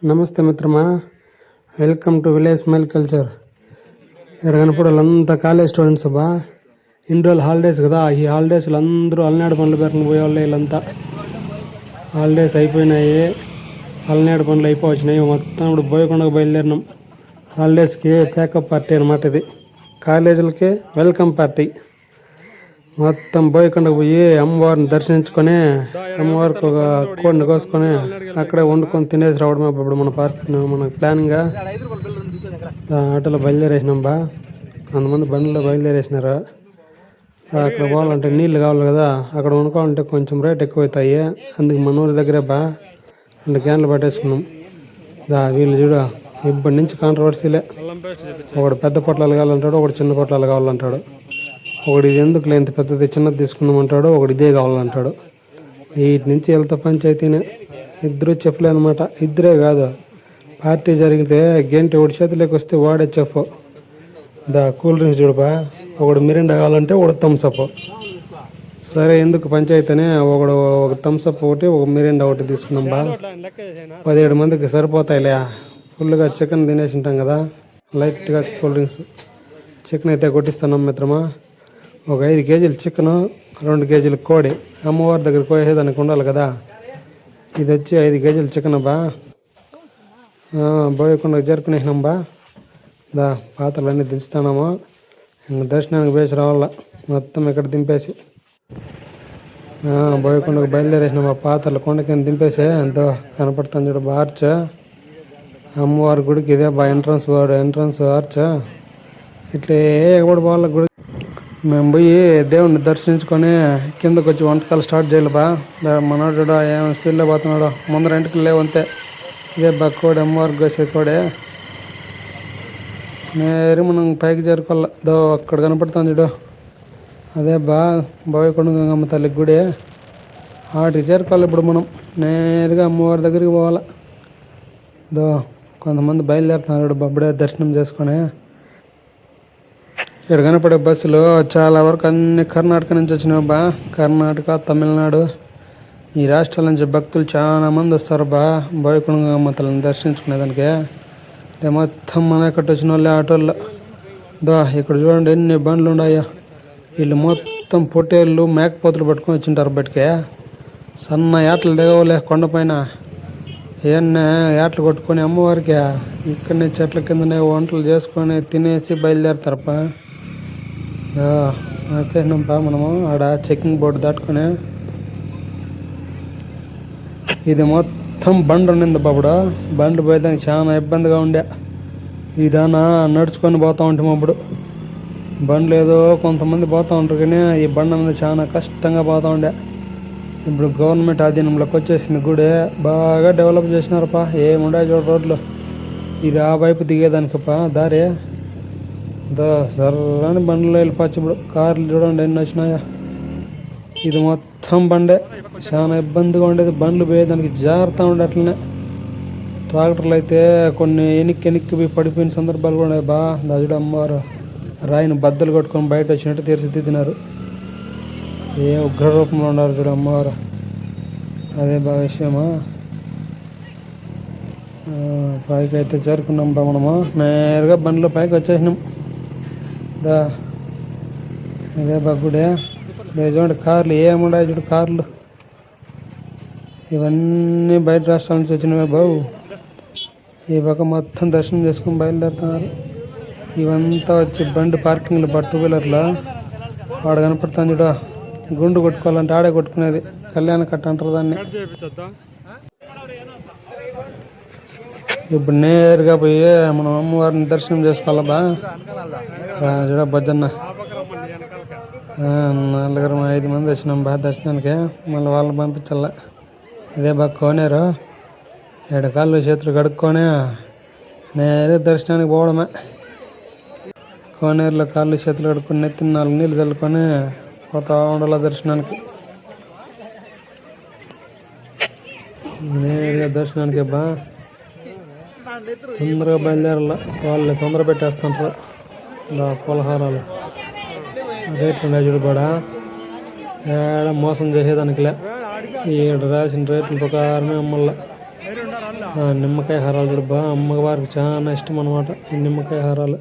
నమస్తే మిత్రమా, welcome to village smile culture. ఇక్కడ కనపడే వాళ్ళంతా కాలేజ్ స్టూడెంట్స్ బా. ఇన్ని రోజులు హాలిడేస్ కదా, ఈ హాలిడేస్లో అందరూ అలనాడు పనులు పెరగని పోయేవాళ్ళు. వీళ్ళంతా హాలిడేస్ అయిపోయినాయి, అలనాడు పనులు అయిపోవచ్చినాయి. మొత్తం ఇప్పుడు బోయకొండకు బయలుదేరినాం. హాలిడేస్కి ప్యాకప్ పార్టీ అనమాట ఇది. కాలేజీలకి వెల్కమ్ పార్టీ. మొత్తం బోయకొండకు పోయి అమ్మవారిని దర్శించుకొని, అమ్మవారికి ఒక కోడిని కోసుకొని అక్కడే వండుకొని తినేసి రావడమే ఇప్పుడు మన ప్లానింగ్. ఆటోలో బయలుదేరేసినాం బా. అంతమంది బండ్లో బయలుదేరేసినారు. అక్కడ పోవాలంటే నీళ్ళు కావాలి కదా, అక్కడ వండుకోవాలంటే కొంచెం రేట్ ఎక్కువ అవుతాయి. అందుకు మన ఊరి దగ్గరే బా 2 క్యాన్లు పట్టేసుకున్నాం. వీళ్ళు చూడ ఇప్పటి నుంచి కాంట్రవర్సీలే. ఒకడు పెద్ద పొట్లాలు కావాలంటాడు, ఒకడు చిన్న పొట్లాలు కావాలంటాడు. ఒకటి ఇది ఎందుకు లేంత పెద్దది చిన్నది తీసుకుందామంటాడు, ఒకటి ఇదే కావాలంటాడు. వీటి నుంచి వెళ్తా పంచాయతీనే. ఇద్దరు చెఫ్లే అనమాట. ఇద్దరే కాదు, పార్టీ జరిగితే గేంటి ఒకటి చేతిలోకి వస్తే వాడే చెఫ్. కూల్ డ్రింక్స్ చూడబా, ఒకడు మిరిండా కావాలంటే ఒకడు థమ్స్అప్. సరే ఎందుకు పంచాయతీ అని ఒక థమ్స్అప్ ఒకటి, ఒక మిరిండా ఒకటి తీసుకున్నాం బా. 17 మందికి సరిపోతాయిలే. ఫుల్గా చికెన్ తినేసి ఉంటాం కదా, లైట్గా కూల్ డ్రింక్స్. చికెన్ అయితే కొట్టిస్తున్నాం మిత్రమా. ఒక 5 కేజీలు చికెను, 2 కేజీలు కోడి. అమ్మవారి దగ్గర కోసేదానికి ఉండాలి కదా. ఇది వచ్చి 5 కేజీలు చికెన్ బా. బోయకొండకు జరుపుకునేసినాం బా. పాత్రలన్నీ దించుతున్నాము. ఇంక దర్శనానికి వేసి రావాల మొత్తం ఇక్కడ దింపేసి. బోయకొండకు బయలుదేరేసినాం. ఆ పాత్రలు కొండకి దింపేసి ఎంతో కనపడుతుంది చూడ బా. ఆర్చ్ అమ్మవారి గుడికి ఇదే బా ఎంట్రన్స్ ఆర్చ్. ఇట్లే కూడా పోవాలి గుడి. మేము పోయి దేవుడిని దర్శించుకొని కిందకు వచ్చి వంటకాలు స్టార్ట్ చేయాలి బా. మనోడు ఏం స్పీడ్లో పోతున్నాడు. ముందర ఇంటికి లేవంతే. ఇదే బా కోడి, అమ్మవారికి కోసే కోడే. నేరు మనం పైకి చేరుకోవాలి. అక్కడ కనపడుతుంది చూడు, అదే బా బోయకొండ గంగమ్మ తల్లి గుడి. వాటికి చేరుకోవాలి ఇప్పుడు మనం. నేరుగా అమ్మవారి దగ్గరికి పోవాలి. కొంతమంది బయలుదేరుతున్నాడు బబ్బడే దర్శనం చేసుకొని. ఇక్కడ కనపడే బస్సులు చాలా వరకు అన్ని కర్ణాటక నుంచి వచ్చినాయి బా. కర్ణాటక, తమిళనాడు ఈ రాష్ట్రాల నుంచి భక్తులు చాలా మంది వస్తారు బా బోయకొండ గంగమ్మ తల్లిని దర్శించుకునేదానికి. మొత్తం మన ఎక్కడికి వచ్చిన వాళ్ళే ఆటోల్లో. ఇక్కడ చూడండి ఎన్ని బండ్లు ఉన్నాయో. వీళ్ళు మొత్తం పొట్టేళ్ళు, మేకపోతులు పట్టుకొని వచ్చింటారు బయటికి. సన్న యాటలు దిగవలే కొండపైన. ఏమన్నా యాటలు కొట్టుకొని అమ్మవారికి ఇక్కడనే చెట్ల కిందనే వంటలు చేసుకొని తినేసి బయలుదేరుతారప్ప. వచ్చేసినాంపా మనము. ఆడ చెకింగ్ బోర్డు దాటుకొని. ఇది మొత్తం బండ్ ఉండింది బాబుడు. బండ్లు పోయేదానికి చాలా ఇబ్బందిగా ఉండే. ఇదానా నడుచుకొని పోతూ ఉంటాం అప్పుడు. బండ్లు ఏదో కొంతమంది పోతూ ఉంటారు, కానీ ఈ బండి అనేది చాలా కష్టంగా పోతూ ఉండే. ఇప్పుడు గవర్నమెంట్ ఆధీనంలోకి వచ్చేసింది గుడి. బాగా డెవలప్ చేసినారప్ప. ఏముండే చూడ రోడ్లు. ఇది ఆ వైపు దిగేదానికప్ప దారి. సర్రని బండ్లు వెళ్ళిపోవచ్చు. ఇప్పుడు కార్లు చూడండి ఎన్ని వచ్చినాయా. ఇది మొత్తం బండే. చాలా ఇబ్బందిగా ఉండేది బండ్లు పోయేదానికి. జాగ్రత్త ఉండే అట్లనే. ట్రాక్టర్లు అయితే కొన్ని ఎనిక్కి పోయి పడిపోయిన సందర్భాలు కూడా ఉన్నాయి బా. చూడ అమ్మవారు రాయిని బద్దలు కొట్టుకొని బయట వచ్చినట్టు తీర్చిదిద్దినారు. ఏ ఉగ్ర రూపంలో ఉన్నారు చూడ అమ్మవారు. అదే బాగా విషయమా. పైకి అయితే చేరుకున్నాం బా మనము. నేరుగా బండ్లో పైకి వచ్చేసినాం. ఇదే బగ్గుడే. చూడండి కార్లు ఏముండాయి చూడు. కార్లు ఇవన్నీ బయట రాష్ట్రాల నుంచి వచ్చినవే బాబు. ఈ పక్క మొత్తం దర్శనం చేసుకుని బయలుదేరుతున్నారు. ఇవంతా వచ్చి బండి పార్కింగ్లు 2 వీలర్లో. వాడు కనపడుతుంది చూడ. గుండు కొట్టుకోవాలంటే ఆడే కొట్టుకునేది. కళ్యాణ కట్ట అంటారు దాన్ని. ఇప్పుడు నేరుగా పోయి మనం అమ్మవారిని దర్శనం చేసుకోవాలి బా. చూడ బొజ్జన్న 5 మంది వచ్చినాం బా దర్శనానికి. మళ్ళీ వాళ్ళని పంపించాల. ఇదే బాగా కోనేరు. 7 కాళ్ళు చేతులు కడుక్కొని నేరుగా దర్శనానికి పోవడమే. కోనేరులో కాళ్ళు చేతులు కడుక్కొని నెత్తిన 4 నీళ్ళు చల్లుకొని పోతా ఉండాల దర్శనానికి. నేరుగా దర్శనానికి బా. తొందరగా బయలుదేరాల. వాళ్ళు తొందర పెట్టేస్తుంటారు. పులహారాలు రేట్లు ఉన్నాయి చూడు కూడా. ఏడ మోసం చేసేదానికిలే. ఈడ రాసిన రేట్ల ప్రకారమే అమ్మల్లా. నిమ్మకాయ హారాలు కూడా బా అమ్మవారికి చాలా ఇష్టం అనమాట ఈ నిమ్మకాయ హారాలు.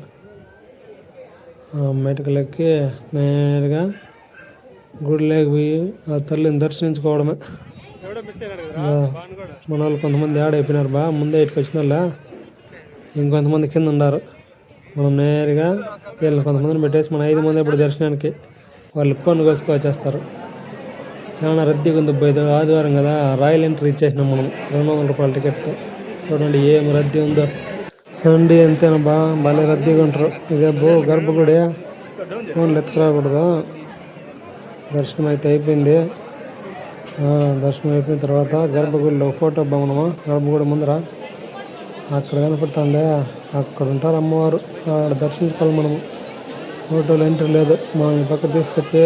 మెటుకలెక్కి నేరుగా గుడిలోకి పోయి ఆ తల్లిని దర్శించుకోవడమే. మన వాళ్ళు కొంతమంది ఆడైపోయినారు బా, ముందే ఇటుకు వచ్చిన వాళ్ళ ఇంకొంతమంది కింద ఉన్నారు. మనం నేరుగా వీళ్ళని కొంతమందిని పెట్టేసి మన 5 మంది ఇప్పుడు దర్శనానికి వాళ్ళు కొను కోసుకొచ్చేస్తారు. చాలా రద్దీగా ఉంది. ఇది ఆదివారం కదా, రాయల్ ఎంట్రీ ఇచ్చేసినాం మనం 200 రూపాయల టికెట్తో. చూడండి ఏం రద్దీ ఉందో. సండే అంతేనా బా, భలే రద్దీగా ఉంటారు. ఇదే గర్భగుడి ఫోన్లు ఎత్తుకురాకూడదు. దర్శనం అయితే అయిపోయింది. దర్శనం అయిపోయిన తర్వాత గర్భగుడిలో ఫోటో మనము గర్భగుడి ముందర అక్కడ కనపడుతుంది. అక్కడ ఉంటారు అమ్మవారు, అక్కడ దర్శించుకోవాలి మనము. ఫోటోలు ఎంట్రీ లేదు. మనం ఈ పక్క తీసుకొచ్చి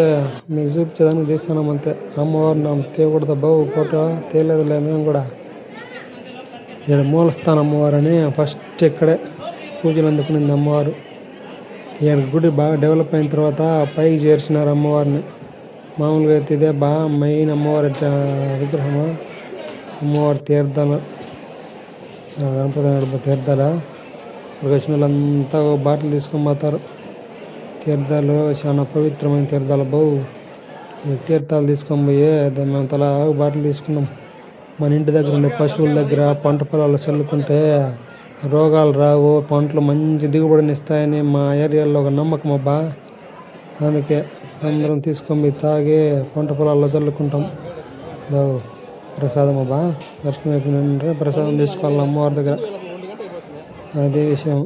మీకు చూపించేదానికి తీస్తున్నాం అంతే. అమ్మవారు నా తీయకూడదు బాబు, ఫోటో తీయలేదులే మేము కూడా. ఇక్కడ మూలస్థానం అమ్మవారు అని ఫస్ట్ ఇక్కడే పూజలు అందుకునింది అమ్మవారు. ఇక్కడ గుడి బాగా డెవలప్ అయిన తర్వాత పైకి చేర్చినారు అమ్మవారిని. మామూలుగా అయితే ఇదే బాగా మెయిన్ అమ్మవారి విగ్రహము. అమ్మవారి తీర్థాలు, గణపతి తీర్థాల ఇక్కడికి వచ్చిన వాళ్ళంతా బాటిల్ తీసుకొని పోతారు. తీర్థాలు చాలా పవిత్రమైన తీర్థాలు బావు. ఈ తీర్థాలు తీసుకొని పోయి మేము తలా బాటిల్ తీసుకున్నాం. మన ఇంటి దగ్గర ఉండే పశువుల దగ్గర పంట పొలాలు చల్లుకుంటే రోగాలు రావు, పంటలు మంచి దిగుబడిని ఇస్తాయని మా ఏరియాలో ఒక నమ్మకం అబ్బా. అందుకే అందరం తీసుకొని పోయి తాగి పంట పొలాల్లో చల్లుకుంటాం. ప్రసాదం అబ్బా, దర్శనం అయిపోయిన ప్రసాదం తీసుకోవాలి అమ్మవారి దగ్గర. అదే విషయం.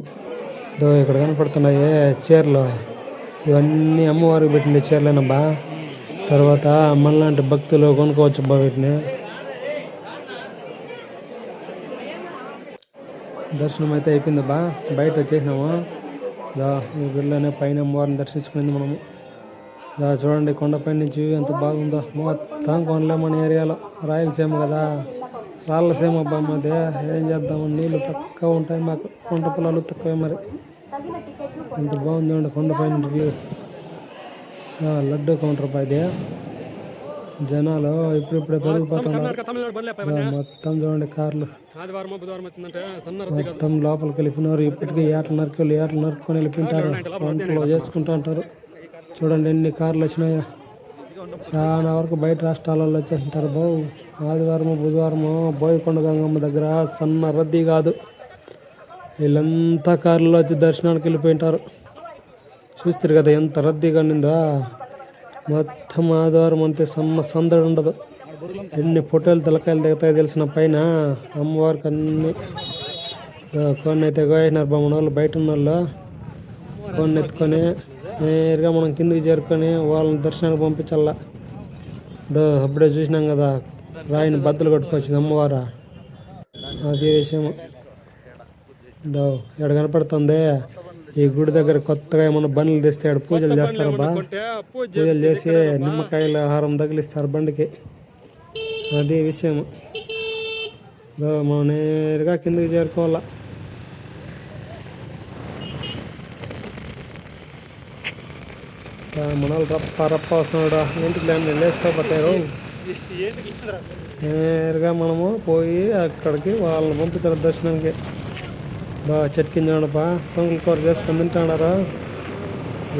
ఇక్కడ కనపడుతున్నాయి చీరలు, ఇవన్నీ అమ్మవారికి పెట్టిన చీరలేనబ్బా. తర్వాత మనలాంటి భక్తులు కొనుక్కోవచ్చు అబ్బా వీటిని. దర్శనం అయితే అయిపోయింది బా, బయట వచ్చేసినాము. ఈ గుడిలోనే పైన అమ్మవారిని దర్శించుకునేది మనము. చూడండి కొండపై నుంచి ఎంత బాగుందో. మొత్తం కొండలే మన ఏరియాలో. రాయలసీమ కదా, రాళ్ళసీమ అబ్బా మాదే. ఏం చేద్దాము, నీళ్ళు తక్కువ ఉంటాయి మాకు, పంట పొలాలు తక్కువే మరి. ఎంత బాగుంది చూడండి కొండపై నుంచి వ్యూ. లడ్డు కౌంటర్ అబ్బా ఇది. జనాలు ఇప్పుడిప్పుడే పెరిగిపోతున్నారు. మొత్తం చూడండి కార్లు మొత్తం లోపలికి వెళ్ళిపోయినారు. ఇప్పటికీ ఏటలు నరుక్కొని వెళ్ళిపోయింటారు, వంటలు చేసుకుంటూ ఉంటారు. చూడండి ఎన్ని కార్లు వచ్చినాయో. చాలా వరకు బయట రాష్ట్రాలలో వచ్చేసింటారు బావు. ఆదివారము బుధవారము బోయకొండ గంగమ్మ దగ్గర సన్న రద్దీ కాదు. వీళ్ళంతా కార్లలో వచ్చి దర్శనానికి వెళ్ళిపోయింటారు. చూస్తారు కదా ఎంత రద్దీగా ఉండిందో. మొత్తం ఆదివారం అంతే సందడి ఉండదు. ఎన్ని ఫోటోలు తలకాయలు దిగుతాయి తెలిసిన పైన అమ్మవారికి. అన్ని కొన్ని అయితే కోయినారు మన వాళ్ళు, బయట ఉన్న వాళ్ళు కొన్ని ఎత్తుకొని నేరుగా మనం కిందికి చేరుకొని వాళ్ళని దర్శనానికి పంపించాల. అప్పుడే చూసినాం కదా రాయిని బద్దలు కొట్టుకొచ్చింది అమ్మవారు. అదే విషయం. ఎక్కడ కనపడుతుంది ఈ గుడి దగ్గర కొత్తగా ఏమన్నా బండ్లు తెస్తే ఆడ పూజలు చేస్తారబ్బా. పూజలు చేసి నిమ్మకాయల ఆహారం తగిలిస్తారు బండికి. అదే విషయం. మనం నేరుగా కిందకి చేరుకోవాలా. మనలు రప్ప వస్తున్నాడు. ఇంటికి లేచిపోతారు. నేరుగా మనము పోయి అక్కడికి వాళ్ళని పంపించారు దర్శనానికి. చెట్టు కింద చూడపా తొంగల కూర చేసుకొని తింటున్నారు.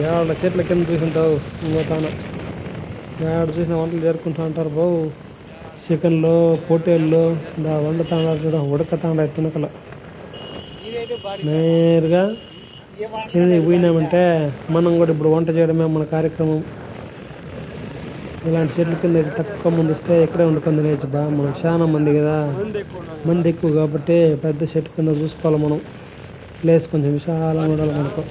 ఏడ చెట్ల కింద చూసింటావు ఇంకోతాన. ఏడ చూసిన వంటలు జరుపుకుంటూ ఉంటారు బావు. చికెన్లు పొట్టేళ్ళు వండుతాడారు చూడ, ఉడకతాండ తునకలు. నేరుగా కిందకి పోయినామంటే మనం కూడా ఇప్పుడు వంట చేయడమే మన కార్యక్రమం. ఇలాంటి చెట్ల కింద తక్కువ మంది వస్తే ఇక్కడే వండుకొని తినేచ్చు బా. మనం చాలా మంది కదా, మంది ఎక్కువ కాబట్టి పెద్ద చెట్టు కింద చూసుకోవాలి మనం. ప్లేస్ కొంచెం విశాలంగా ఉండాలి మనకు.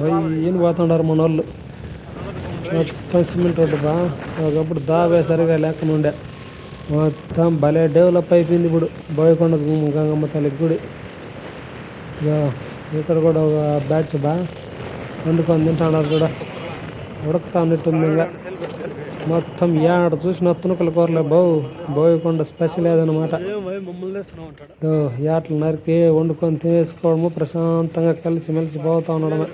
రయ్యని పోతుండారు మన వాళ్ళు. మొత్తం సిమెంట్ రోడ్డు బా. ఒకప్పుడు దావే సరిగా లేకుండా ఉండే. మొత్తం భలే డెవలప్ అయిపోయింది ఇప్పుడు బోయకొండ గంగమ్మ తల్లి గుడి. ఇక్కడ కూడా ఒక బ్యాచ్ బా వండుకొని తింటున్నారు కూడా. ఉడకతా ఉన్నట్టుంది. ఇంకా మొత్తం ఏడ చూసిన తునకల కూరలే బావు. బోయకొండ స్పెషల్ ఏదన్నమాట. ఏటలు నరికి వండుకొని తినేసుకోవడము, ప్రశాంతంగా కలిసి మెలిసి పోతా ఉండడమే.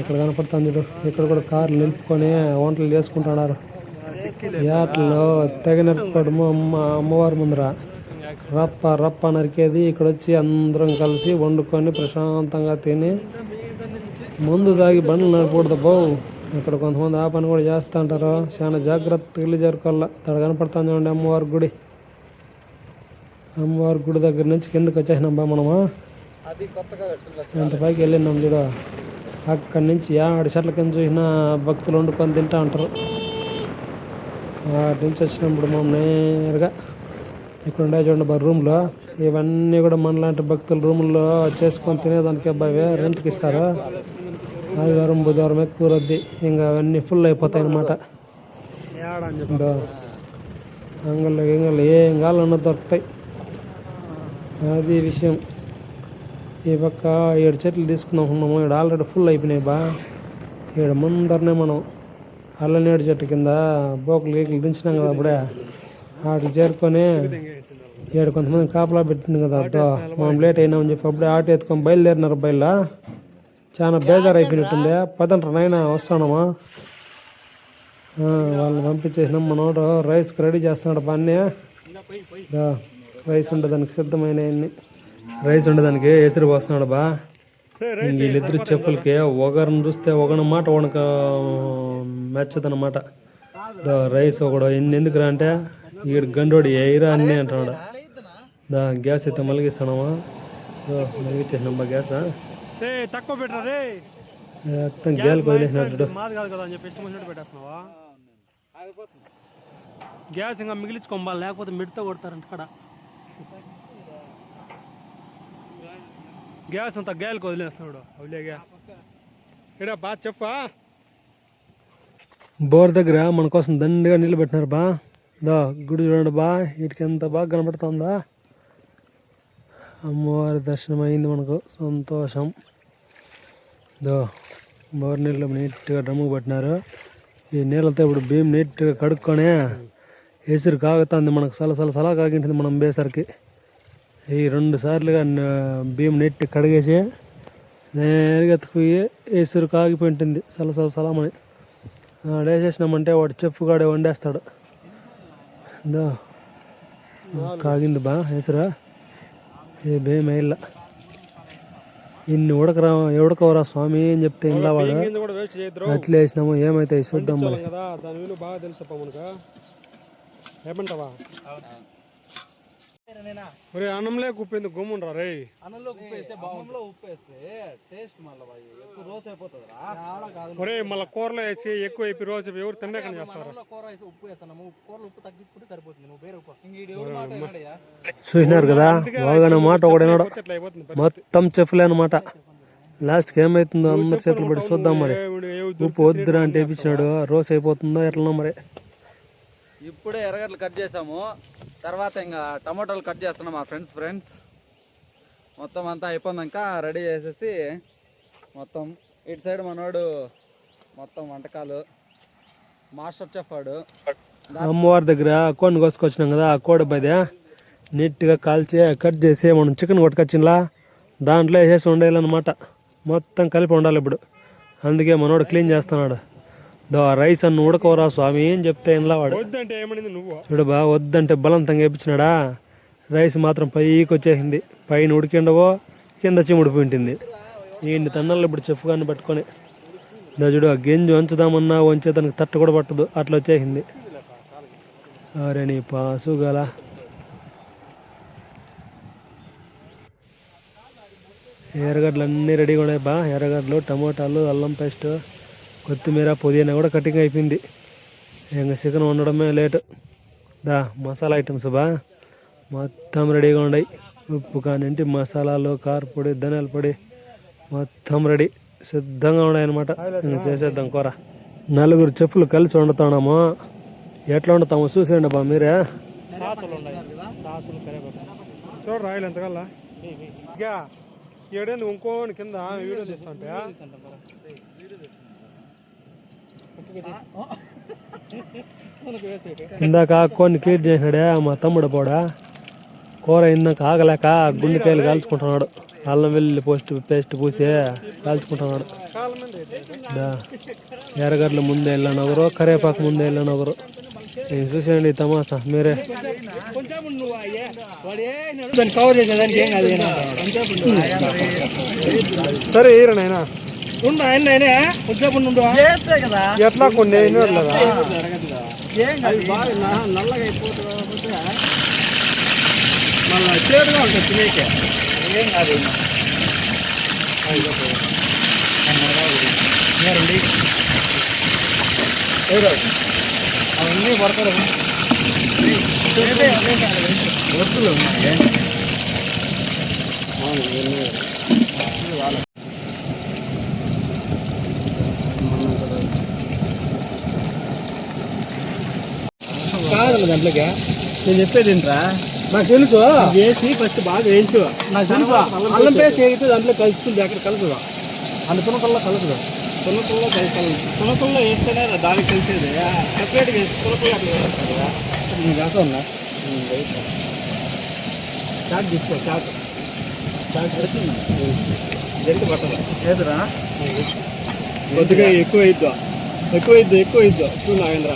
ఇక్కడ కనపడుతుంది చూడు, ఇక్కడ కూడా కార్లు నిలుపుకొని వంటలు చేసుకుంటున్నారు. ఏటలో తెగ నరుకోవడం అమ్మవారి ముందర రప్ప రప్ప నరికేది. ఇక్కడ వచ్చి అందరం కలిసి వండుకొని ప్రశాంతంగా తిని ముందు తాగి బండ్లు నడకూడదు బో. ఇక్కడ కొంతమంది ఆ పని కూడా చేస్తూ ఉంటారు. చాలా జాగ్రత్తగా వెళ్ళి జరుకోవాల. తడ కనపడుతుంది చూడండి అమ్మవారి గుడి. అమ్మవారి గుడి దగ్గర నుంచి కిందకి వచ్చేసినాం బా మనము. ఎంత పైకి వెళ్ళినాం చూడు. అక్కడి నుంచి 7 చెట్ల కింద చూసిన భక్తులు వండుకొని తింటా ఉంటారు. వాటి నుంచి వచ్చినప్పుడు మనం నేరుగా ఇక్కడ ఉండే చూడండి రూమ్లో ఇవన్నీ కూడా మనలాంటి భక్తులు రూముల్లో చేసుకొని తినేదానికి అబ్బాయి రెంట్కి ఇస్తారు. ఆదివారం బుధవారం ఎక్కువ రద్దీ, ఇంకా అవన్నీ ఫుల్ అయిపోతాయి అన్నమాట. అంగళ్ళు గింగళ్ళు ఏం కావాలన్నా దొరుకుతాయి. అది విషయం. ఈ పక్క 7 చెట్లు తీసుకుందాం ఉన్నాము. ఇక్కడ ఆల్రెడీ ఫుల్ అయిపోయినాయి బా. ఇక్కడ ముందరనే మనం అల్లనేడు చెట్టు కింద బోకులు గీకులు దించినాం కదా అప్పుడే. వాటికి చేరుకొని ఏడు కొంతమంది కాపలా పెట్టింది కదా అద్దో మనం లేట్ అయినామని చెప్పి అప్పుడే ఆటో ఎత్తుకొని బయలుదేరినారు. బయలులా చాలా బేజారు అయిపోయినట్టుంది. పదండ్రా నాయన వస్తానమ్మా. వాళ్ళని పంపించేసినాం. మనోడు రైస్కి రెడీ చేస్తున్నాడు బాగానే. రైస్ ఉండేదానికి సిద్ధమైన రైస్ ఉండేదానికి ఎసురు పోస్తున్నాడు బా. వీళ్ళిద్దరు చెప్పులకి ఒకరిని చూస్తే ఒకరి మాట ఒకనక మెచ్చదనమాట. రైస్ ఒకడు ఎందుకురా అంటే ఈడు గండోడు ఎయిరా అన్నీ అంటున్నాడు. గ్యాస్ అయితే మలిగిస్తానమ్మా. మలిగిచ్చేసినాం బా గ్యాస్. తక్కువ పెట్టరా మొత్తం గ్యాస్ వదిలేసినట్టు. గ్యాస్ ఇంకా మిగిలించుకోమా, లేకపోతే మిడితో కొడతారంట అక్కడ. గ్యాస్ అంతా గ్యాల్కి వదిలేస్తున్నాడు. అవులేగా ఇక్కడ బా చెప్పా. బోర్ దగ్గర మన కోసం దండిగా నీళ్ళు పెట్టినారు బా. గుడి చూడండి బా, వీటికి ఎంత బాగా కనపడుతుందా. అమ్మవారి దర్శనం అయింది మనకు, సంతోషం. బోర్ నీళ్ళు నీట్గా డ్రమ్ముకు పెట్టినారు. ఈ నీళ్ళతో ఇప్పుడు బియ్యం నీట్గా కడుక్కొని ఎసురు కాగుతుంది మనకు. సలా కాగింటుంది మనం బేసరికి. ఈ 2 సార్లుగా బియ్యం నీట్గా కడిగేసి నేరుగా ఎత్తుకుపోయి ఎసురు కాగిపోయింటుంది సలమని. వేసేసినామంటే వాడు చెప్పుగాడే వండేస్తాడు. కాగింది బా ఎసురా. ఏ బియ్యం వేయాల. ఇన్ని ఉడకవరా స్వామి అని చెప్తే ఇలా వాడు అట్లా వేసినాము. ఏమైతే చూద్దాం మరి. ఏమంటావా అన్నంలో ఉప్పు గుమ్ముండ్రా రే. అన్నంలో ఉప్పేస్తే టేస్ట్ మళ్ళీ మళ్ళీ కూరలో వేసి ఎక్కువ అయిపోయి రోజు ఎవరు తిన్నాక చేస్తారు. చూసినారు కదా బాగా మాట ఒకడేనాడు. మొత్తం చెఫ్లే అనమాట. లాస్ట్కి ఏమైతుందో అందరి చేతులు పడి చూద్దాం మరి. ఉప్పు వద్దురా అంటే వేపించినాడు. రోజు అయిపోతుందో ఎట్లనో మరి. ఇప్పుడే ఎర్రగడ్డలు కట్ చేసాము. తర్వాత ఇంకా టమాటాలు కట్ చేస్తున్నాం మా ఫ్రెండ్స్. మొత్తం అంతా అయిపోయాక రెడీ చేసేసి మొత్తం ఇటు సైడ్ మనోడు మొత్తం వంటకాలు మాస్టర్ చెఫ్ వాడు. అమ్మవారి దగ్గర కోడిని కోసుకొచ్చినాం కదా. ఆ కోడి బదే నీట్గా కాల్చి కట్ చేసి మనం చికెన్ కొట్టుకొచ్చినలా దాంట్లో వేసేసి వండేయాలన్నమాట. మొత్తం కలిపి ఉండాలి ఇప్పుడు. అందుకే మనోడు క్లీన్ చేస్తున్నాడు. రైస్ అన్న ఉడకవరా స్వామి అని చెప్తే ఇలా వాడు చూడు బా. వద్దంటే బలంతంగా వేపించినాడా. రైస్ మాత్రం పైకి వచ్చేసింది. పైన ఉడికిండవో కింద చిముడిపోయి ఉంటుంది. ఈ తన్నలు ఇప్పుడు చెప్పుగాన్ని పట్టుకొని చూడు. ఆ గింజు వంచుదామన్నా వంచే దానికి తట్టు కూడా పట్టదు, అట్లా వచ్చేసింది. అరే నీ పాసు గల. ఎర్రగడ్డలు అన్నీ రెడీగా ఉన్నాయి బా. ఎర్రగడ్డలు, టమోటాలు, అల్లం పేస్ట్, కొత్తిమీర, పుదీనా కూడా కటింగ్ అయిపోయింది. ఇంకా చికెన్ వండడమే లేటు. మసాలా ఐటమ్స్ బా మొత్తం రెడీగా ఉన్నాయి. ఉప్పు కానింటి మసాలాలు, కారపొడి, ధనియాల పొడి మొత్తం రెడీ సిద్ధంగా ఉన్నాయన్నమాట. ఇంకా చేసేద్దాం కూర. 4 చెప్పులు కలిసి వండుతున్నాము. ఎట్లా వండుతాము చూసేయండి బా మీరే. చూడు రాయలు ఎంతకల్లా ఏడేంది ఇంకోని కింద వీడియో తీస్తుంటే ఇందాక కొన్ని క్లీన్ చేసినాడే మా తమ్ముడు పోడా. కూర ఇందాక ఆగలేక గుండెకాయలు కాల్చుకుంటున్నాడు. అల్లం వెల్లుల్లి పేస్ట్ పూసి కాల్చుకుంటున్నాడు. ఎర్రగడ్డలు ముందే వెళ్ళనొకరు, కరివేపాకు ముందే వెళ్ళనొకరు. చూసేయండి తమాషా మీరే. కవర్ చేసేదానికి ఏం కాదు. సరే ఈరనైనా చేస్తే కదా ఎట్లా కొన్ని అయినట్లేదా? ఏం కాదు. నల్లగా అయిపోతుంది కాకపోతే మళ్ళీ చేడుగా ఉంటుంది తినేకే. ఏం కాదు. అవన్నీ పడతారు. వస్తువులు ఉన్నాయి. కాదు దాంట్లోకి నేను చెప్పేది ఏంట్రా, నాకు తెలుసు వేసి ఫస్ట్ బాగా వేయించు. నాకు తెలుసు అల్లం పేస్ట్ వేయితే దాంట్లో కలుస్తుంది. అక్కడ కలుపుదా అంత తునకల్లో కలుపుదా. తునకల్లో తునకల్లో వేస్తేనే దానికి కలిసేది. సపరేట్గా వేసి తునకల్లో అట్లా వేస్తారు కదా. నేను కాస్తా ఉన్నా చాట్ తీసుకో. చాట్ పెడుతుంది జరిగి పట్టదు. ఏదురా కొద్దిగా ఎక్కువ ఇద్దా చూ నాగేంద్ర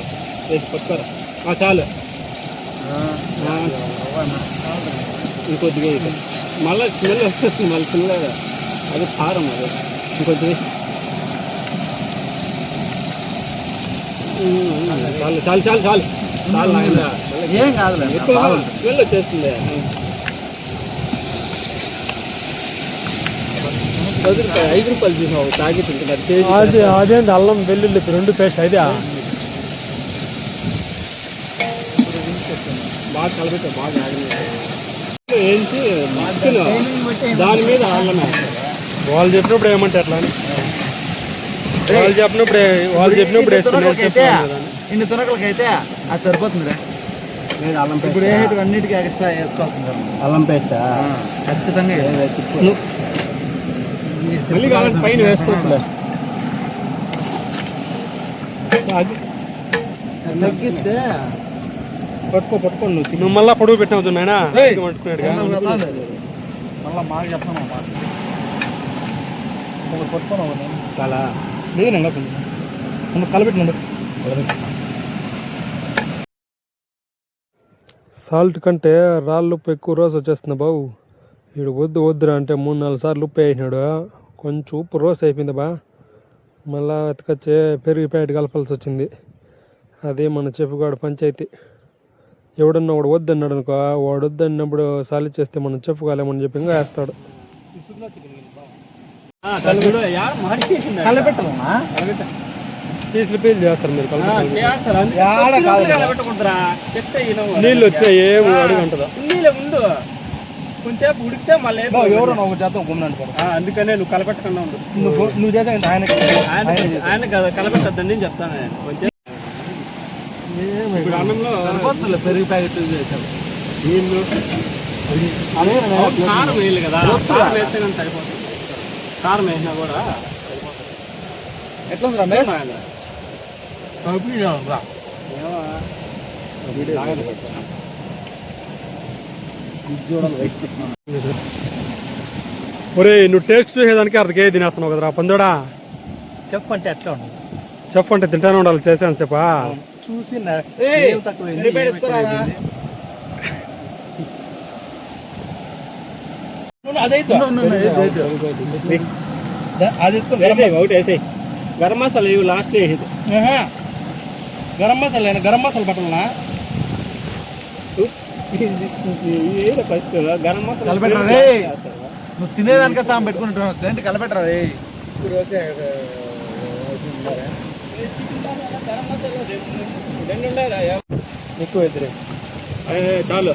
వేసి పట్టుకోరా. చాలు ఇంకొద్దిగా ఇది మళ్ళీ స్మెల్ వస్తుంది. మళ్ళీ చిన్నగా అది కారం. అది ఇంకొద్దిగా చాలు చాలు చాలు చాలు చాలు నాగేంద్ర. ఏం కాదులే. ఎక్కువ స్మెల్ వచ్చేస్తుంది. ₹5 చూసావు తాగితే అది అదేంటి అల్లం వెల్లుల్లి రెండు పేస్ట్ అయితే బాగా కలబెట్ట బాగా వేయించి దాని మీద అల్లం వేస్తారు. వాళ్ళు చెప్పినప్పుడు ఏమంటే అట్లా అని వాళ్ళు చెప్పినప్పుడు అయితే ఇన్ని తునకలకైతే అది సరిపోతుంది. లేదు అల్లం పేస్ట్. ఇప్పుడు ఏ అన్నిటికీ ఎక్స్ట్రా వేసుకోవాల్సింది. అల్లం పేస్ట్ ఖచ్చితంగా మళ్ళీ కావాలంటే పైన వేసుకోవట్లే. తగ్గిస్తే పట్టుకో నువ్వు మళ్ళా పొడుగు పెట్టినవుతున్నాయినా పట్టుకున్నాడుగా. మళ్ళీ మాకు చెప్తాను పట్టుకున్నావు చాలా లేదు నేను కొంచెం కలబెట్టినండి. సాల్ట్ కంటే రాళ్ళు ఉప్పు ఎక్కువ రోజు వచ్చేస్తుంది బావు. వీడు వద్దురా అంటే 3-4 సార్లు ఉప్పు వేసినాడు. కొంచెం ఉప్పు రోజు అయిపోయింది బా. మళ్ళా ఎత్తుకొచ్చే పెరిగి ప్యాకెట్ కలపాల్సి వచ్చింది. అదే మన చెప్పుగాడు పంచాయతీ. ఎవడన్నా వాడు వద్దన్నాడు అనుకో, వాడు వద్దన్నప్పుడు సాలి చేస్తే మనం చెప్పుకోలేమని చెప్పి ఇంకా వేస్తాడు. పీసులు పీలు చేస్తారు మీరు. నీళ్ళు వచ్చినాయి ఏం అడుగుంటుందా? కొంచెంసేపు ఉడికితే మళ్ళీ ఎవరో ఒక చేత గుమ్మనంటారు. అందుకనే నువ్వు కలపెట్టకుండా ఉండు. నువ్వు చేత ఆయన కదా కలపెట్టద్దండి నేను చెప్తాను. కొంచెం ఇప్పుడు అన్నంలో పెరుగు ప్యాకెట్ చేశారు. నీళ్ళు కారం వేయాలి కదా. కారం వేస్తే కానీ సరిపోతుంది. కారం వేసినా కూడా ఎట్లా ఒరే నువ్వు టేస్ట్ చూసేదానికి అర్ధకే తినేస్తున్నావు కదరా పందోడా. చెప్పు అంటే ఎట్లా ఉంటుంది? చెప్పు అంటే తింటానే ఉండాలి. చేసాను చెప్పా చూసి ఒకటి వేసేయి. గరం మసాలా ఇవి లాస్ట్లో వేసేది. గరం మసాలా పట్టాలనా ఫస్ట్ గరం మసాలా నువ్వు తినేదానికే సాం పెట్టుకుంటున్నావు. కలపెట్టరా ఎక్కువ ఇద్దరు చాలు.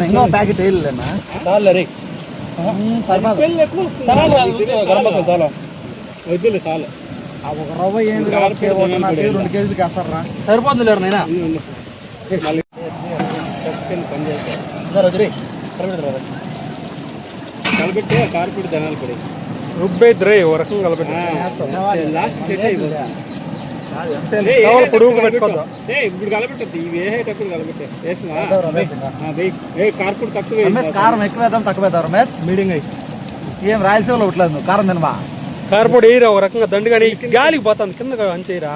ఇంకో ప్యాకెట్ వేయలేనా? చాలు రే గరం మసాలా చాలా వద్దులే చాలు. ఒక రవ్వ 2 కేజీలకి వేస్తారా? సరిపోతుంది లేరు నైనా. పని చేస్తారు కలబెట్టి కారపొడి ధనాలు పడి రుబ్బైద్ది రే ఓ రకం కలపెట్టి ఇప్పుడు కలబెట్టద్దు. ఇవి వేసేటప్పుడు కలబెట్టే కారపొడి తక్కువ. కారం ఎక్కువ వేద్దాం తక్కువ వేద్దాం రమేష్. మీడియం అయ్యి ఏం రాయలసీమలో ఉట్లేదు నువ్వు కారం తినవా? కారపొడి వేయరా ఒక రకంగా దండుగాని గాలికి పోతుంది కింద అంచేయరా.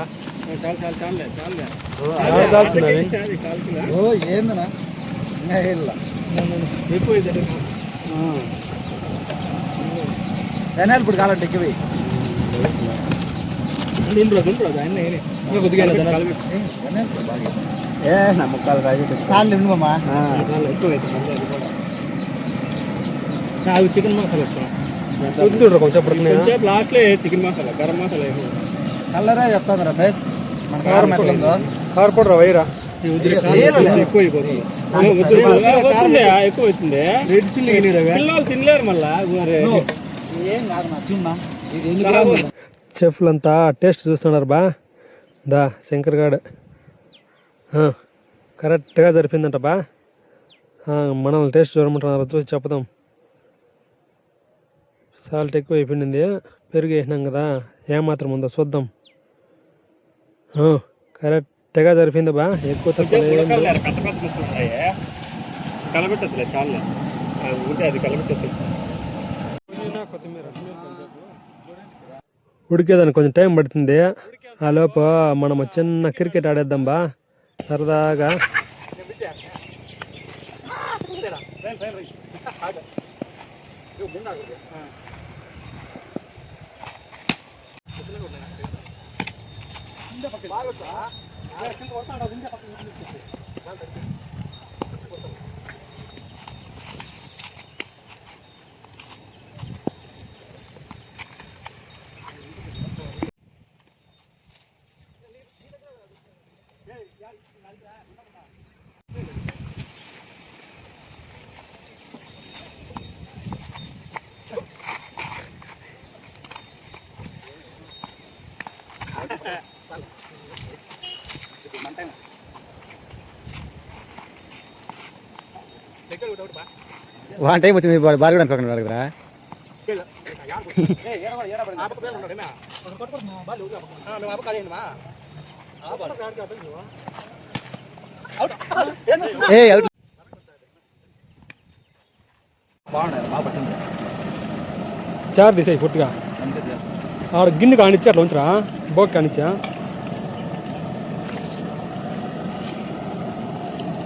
ఓ ఏందనా ఇంకా ಇಲ್ಲ ఎక్కువ ధనియాలు ఇప్పుడు కాలంటే ఎక్కువ కొద్దిగా ఏ నమ్మకాలు రాజు సార్లు ఇవ్వమా ఎక్కువ అది చికెన్ మసాలా కొంచెం లాస్ట్లో చికెన్ మసాలా గరం మసాలా కలరే చెప్తాను రా బెస్ మన కారం ఎట్లుందో కార్ పడరా వైరా ఎక్కువ అయిపోతుంది ఎక్కువ అవుతుంది పిల్లలు తినలేరు మళ్ళా ఏం కాదు నా చిన్న ఇది ఎన్ని గ్రాములు చెఫ్లంతా టేస్ట్ చూస్తున్నారు బా దా శంకర్ గాడు కరెక్ట్గా జరిపిందంట బా మనల్ని టేస్ట్ చూడమంటున్నారు చూసి చెప్దాం. సాల్ట్ ఎక్కువ అయిపోయింది, పెరుగు వేసినాం కదా ఏమాత్రం ఉందో చూద్దాం. కరెక్ట్గా జరిపింది బా, ఎక్కువ తక్కువ కలబెట్టదులే చాలా ఉంటే అది కలబెట్టేది. ఉడికేదానికి కొంచెం టైం పడుతుంది. ఆ లోపు మనం చిన్న క్రికెట్ ఆడేద్దాం బా సరదాగా. వన్ టైం వచ్చింది బాగా కూడా అనుకోకుండా కదా. చార్ తీసాయి పుట్టిగా ఆడ గిన్నె కానిచ్చి అట్లా ఉంచరా, బోక్ కానిచ్చా.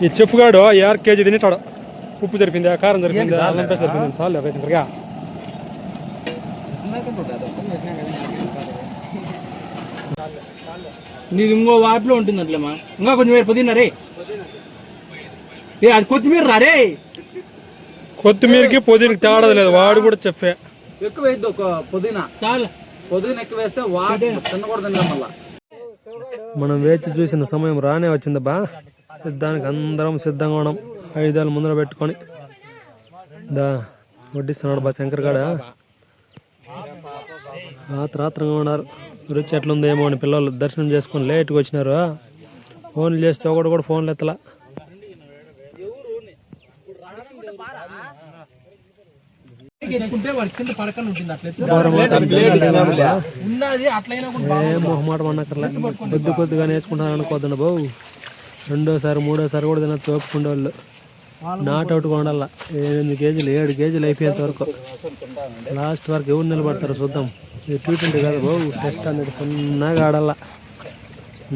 ఈ చెప్పుగాడు 6 కేజీ తినేటాడు. ఉప్పు జరిపిందా, కారం జరిపిందా, అల్లం పేస్ట్ జరిపింది, చాలు రైతుగా. నీది ఇంకో వాటిలో ఉంటుంది అట్లేమా, ఇంకా కొంచెం వేరు పుదీనా రే, అది కొత్తిమీర రా రే. కొత్తిమీరకి పుదీనకి తేడా లేదు, వాడు కూడా చెప్పే. ఎక్కువ వేయద్దు ఒక పుదీనా, చాలు పుదీనా ఎక్కువ వేస్తే వాసన తినకూడదు మళ్ళా. మనం వేచి చూసిన సమయం రానే వచ్చింది బా. దానికి అందరం సిద్ధంగా ఉన్నాం, ఆయుధాలు ముందర పెట్టుకొని. దా వడ్డిస్తున్నాడు బా శంకర్ గాడ. రాత్రంగా ఉన్నారు, రుచి ఎట్లుందేమో అని పిల్లలు దర్శనం చేసుకొని లేట్గా వచ్చినారు. ఫోన్లు చేస్తే ఒకటి కూడా ఫోన్లు ఎత్తలా. ఏం మొహమాట అన్నక్కర్లే, కొద్దిగా నేర్చుకుంటాను అనుకోద్దండి బావు. 2సారి 3సారి కూడా తినచ్చు ఓపుకుండే వాళ్ళు. నాట్అవుట్గా ఉండాల. 8 కేజీలు 7 కేజీలు అయిపోయేంత వరకు, లాస్ట్ వరకు ఎవరు నిలబడతారో చూద్దాం. ఇది T20 కాదు బావు, టెస్ట్ అనేది సన్నగా ఆడాల.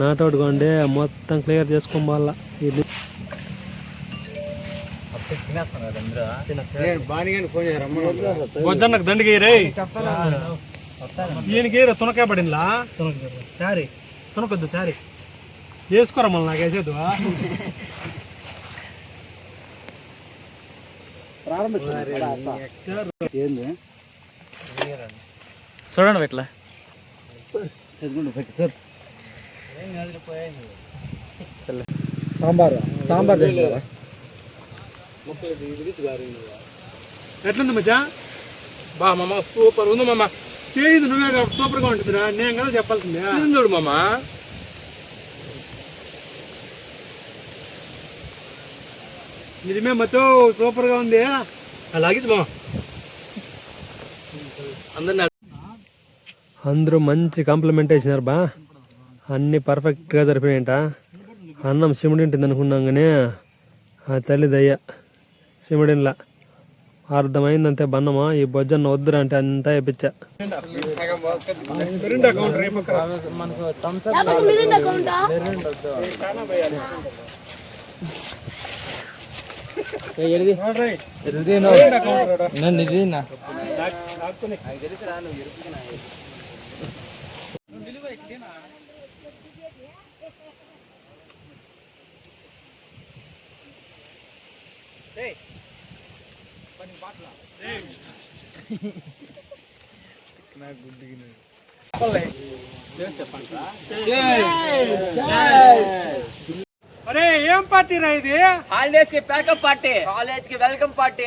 నాట్అవుట్గా ఉండే మొత్తం క్లియర్ చేసుకోవాలా. ఇది నాకు దండికి రే, ఈయనకి తునకాయ పడిందిలా. సారీ తునకొద్దు, సారీ వేసుకోరా మళ్ళీ నాకు వేసేద్దు. చూడండి ఎట్లా సార్. సాంబార్ ఎట్లుంది మధ్య? బా మామ సూపర్ ఉంది మామ. చేయదు నువ్వే సూపర్గా ఉంటుందిరా, నేను కదా చెప్పాల్సిందే. చూడు మామ, నిజమే మచ్చో, సూపర్గా ఉంది. అలాగే మామ. అందరూ మంచి కాంప్లిమెంట్ వేసినారు బా, అన్నీ పర్ఫెక్ట్గా సరిపోయాయంట. అన్నం సిమిడింటుంది అనుకున్నాం కానీ ఆ తల్లి దయ్య సిమిడిన్లా అర్థమైందంతే బన్నమా. ఈ బొజ్జన్న వద్దురా అంటే అంతా వేయించా. అరే ఏం పార్టీ రా ఇది? హాలిడేస్ కి ప్యాకప్ పార్టీ, కాలేజ్ కి వెల్కమ్ పార్టీ.